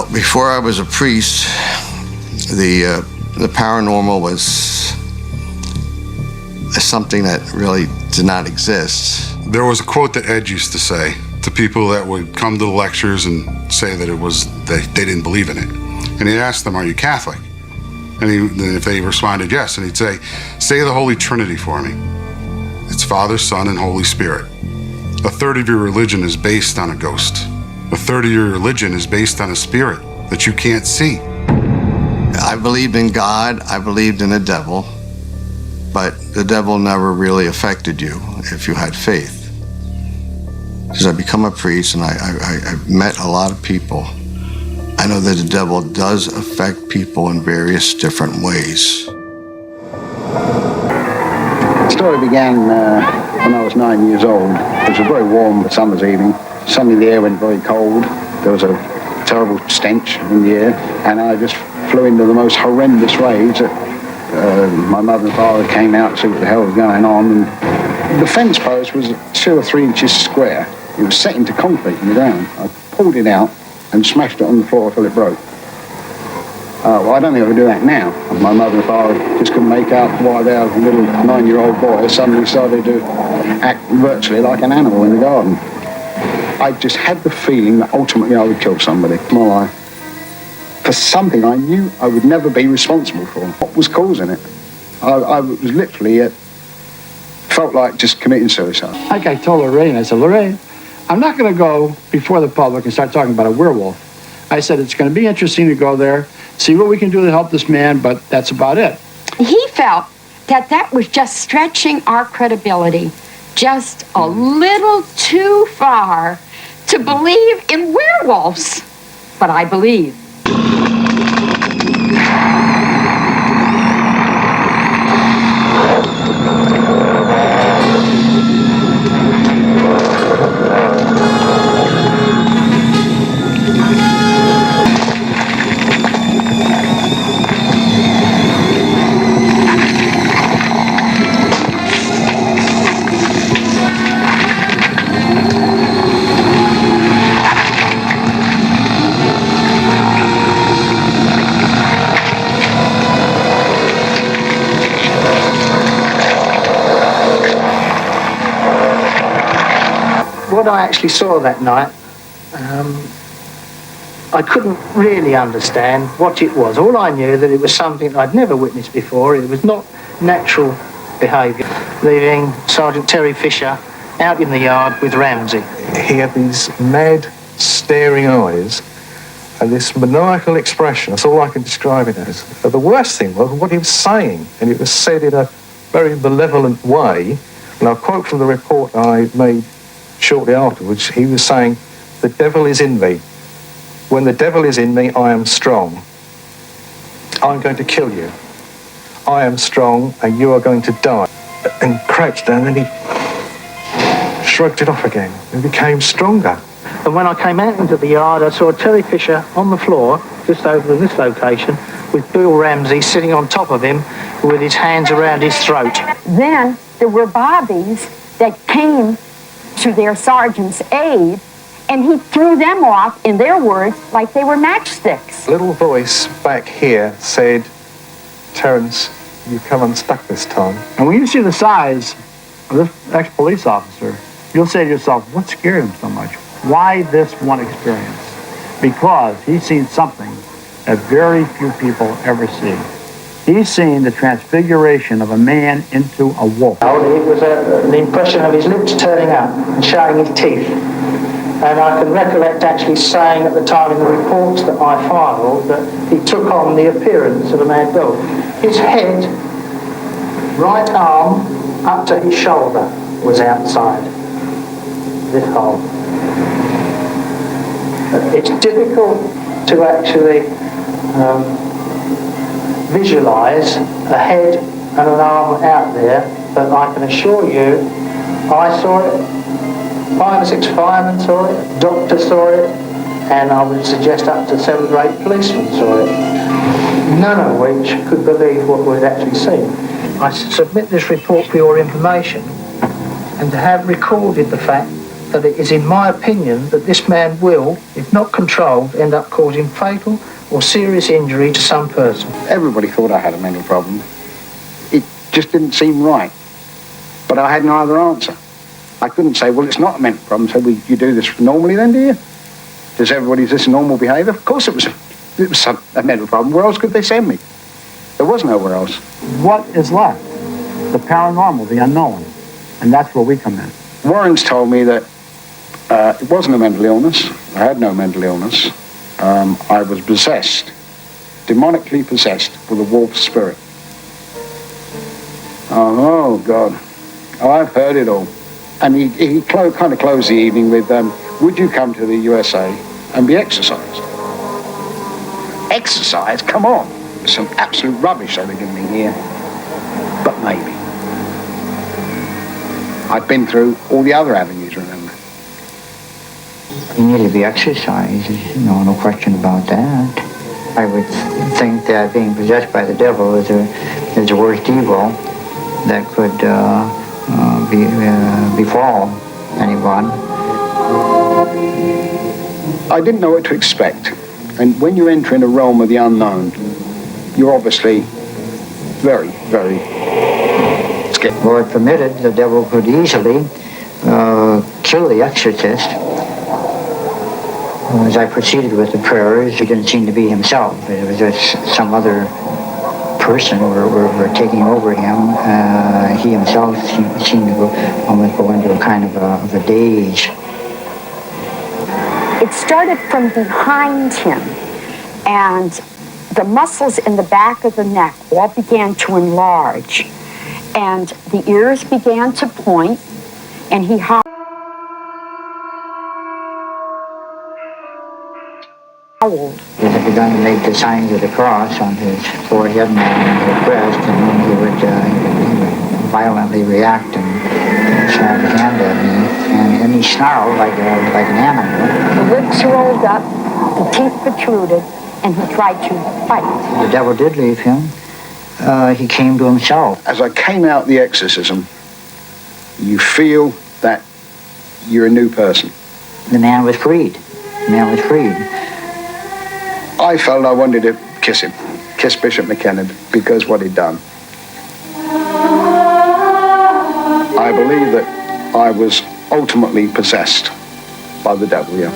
Well, before I was a priest, the paranormal was something that really did not exist. There was a quote that Ed used to say to people that would come to the lectures and say that they didn't believe in it. And he'd ask them, "Are you Catholic?" And if they responded yes, and he'd say, "Say the Holy Trinity for me. It's Father, Son, and Holy Spirit. A third of your religion is based on a ghost. A third of your religion is based on a spirit that you can't see." I believed in God, I believed in the devil, but the devil never really affected you if you had faith. Because I become a priest and I've met a lot of people. I know that the devil does affect people in various different ways. The story began when I was 9 years old. It was a very warm summer's evening. Suddenly the air went very cold. There was a terrible stench in the air, and I just flew into the most horrendous rage. My mother and father came out to see what the hell was going on. And the fence post was 2 or 3 inches square. It was set into concrete in the ground. I pulled it out and smashed it on the floor till it broke. Well, I don't think I would do that now. My mother and father just couldn't make out why their little 9-year-old boy suddenly started to act virtually like an animal in the garden. I just had the feeling that ultimately I would kill somebody in my life for something I knew I would never be responsible for. What was causing it? I was literally, felt like just committing suicide. Like I told Lorraine, I said, "Lorraine, I'm not going to go before the public and start talking about a werewolf." I said, "It's going to be interesting to go there, see what we can do to help this man, but that's about it." He felt that that was just stretching our credibility just a little too far to believe in werewolves. But I believe. What I actually saw that night, I couldn't really understand what it was. All I knew that it was something I'd never witnessed before. It was not natural behaviour. Leaving Sergeant Terry Fisher out in the yard with Ramsey. He had these mad, staring eyes and this maniacal expression. That's all I can describe it as. But the worst thing was what he was saying, and it was said in a very malevolent way. And I'll quote from the report I made shortly afterwards. He was saying, "The devil is in me. When the devil is in me, I am strong. I'm going to kill you. I am strong and you are going to die." And crouched down and he shrugged it off again and became stronger. And when I came out into the yard, I saw Terry Fisher on the floor, just over this location, with Bill Ramsey sitting on top of him with his hands around his throat. Then there were bobbies that came to their sergeant's aid, and he threw them off, in their words, like they were matchsticks. A little voice back here said, "Terence, you come unstuck this time." And when you see the size of this ex-police officer, you'll say to yourself, what scared him so much? Why this one experience? Because he's seen something that very few people ever see. He's seen the transfiguration of a man into a wolf. It was the impression of his lips turning up and showing his teeth. And I can recollect actually saying at the time in the reports that I filed that he took on the appearance of a mad dog. His head, right arm up to his shoulder was outside this hole. It's difficult to actually visualise a head and an arm out there, but I can assure you, I saw it, 5 or 6 firemen saw it, doctors saw it, and I would suggest up to 7 or 8 policemen saw it. None of which could believe what we'd actually seen. I submit this report for your information, and to have recorded the fact that it is in my opinion that this man will, if not controlled, end up causing fatal or serious injury to some person. Everybody thought I had a mental problem. It just didn't seem right. But I had no other answer. I couldn't say, well, it's not a mental problem. So you do this normally then, do you? Does everybody, is this normal behaviour? Of course it was a mental problem. Where else could they send me? There was nowhere else. What is left? The paranormal, the unknown. And that's where we come in. Warren's told me that it wasn't a mental illness. I had no mental illness. I was possessed, demonically possessed with a wolf spirit. Oh, God. Oh, I've heard it all. And he kind of closed the evening with, would you come to the USA and be exorcised? Exorcised? Come on. There's some absolute rubbish they were giving me here. But maybe. I've been through all the other avenues, remember? You need to be exercised, no question about that. I would think that being possessed by the devil is the worst evil that could befall anyone. I didn't know what to expect. And when you enter in a realm of the unknown, you're obviously very, very scared. Lord permitted, the devil could easily kill the exorcist. As I proceeded with the prayers, he didn't seem to be himself. It was just some other person were taking over him. He himself seemed to almost go into a kind of a daze. It started from behind him, and the muscles in the back of the neck all began to enlarge, and the ears began to point, and he howled. He had begun to make the signs of the cross on his forehead and on his breast, and then he would violently react and slap his hand at me, and he snarled like an animal. The lips rolled up, the teeth protruded, and he tried to fight. The devil did leave him. He came to himself. As I came out the exorcism, you feel that you're a new person. The man was freed. The man was freed. I felt I wanted to kiss him, kiss Bishop McKenna, because what he'd done. I believe that I was ultimately possessed by the devil, yeah.